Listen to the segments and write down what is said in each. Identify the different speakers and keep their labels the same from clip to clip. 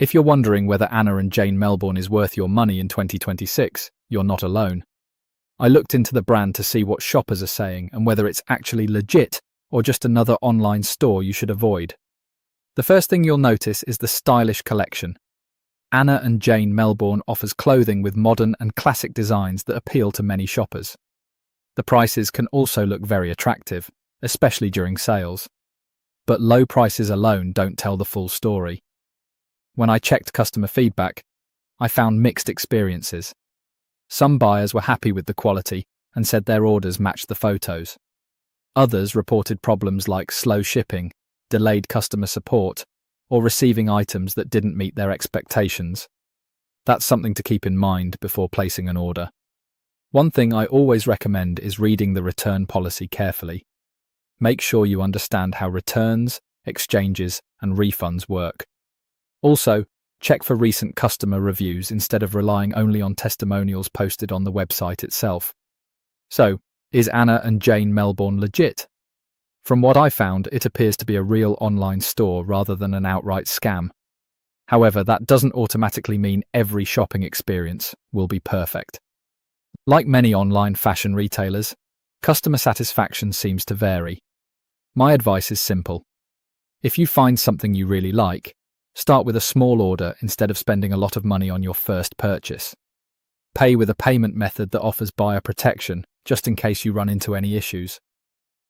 Speaker 1: If you're wondering whether Anna and Jane Melbourne is worth your money in 2026, you're not alone. I looked into the brand to see what shoppers are saying and whether it's actually legit or just another online store you should avoid. The first thing you'll notice is the stylish collection. Anna and Jane Melbourne offers clothing with modern and classic designs that appeal to many shoppers. The prices can also look very attractive, especially during sales. But low prices alone don't tell the full story. When I checked customer feedback, I found mixed experiences. Some buyers were happy with the quality and said their orders matched the photos. Others reported problems like slow shipping, delayed customer support, or receiving items that didn't meet their expectations. That's something to keep in mind before placing an order. One thing I always recommend is reading the return policy carefully. Make sure you understand how returns, exchanges, and refunds work. Also, check for recent customer reviews instead of relying only on testimonials posted on the website itself. So, is Anna and Jane Melbourne legit? From what I found, it appears to be a real online store rather than an outright scam. However, that doesn't automatically mean every shopping experience will be perfect. Like many online fashion retailers, customer satisfaction seems to vary. My advice is simple. If you find something you really like, start with a small order instead of spending a lot of money on your first purchase. Pay with a payment method that offers buyer protection, just in case you run into any issues.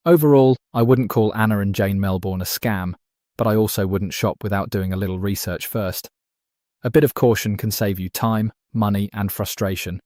Speaker 1: Overall, I wouldn't call Anna and Jane Melbourne a scam, but I also wouldn't shop without doing a little research first. A bit of caution can save you time, money, and frustration.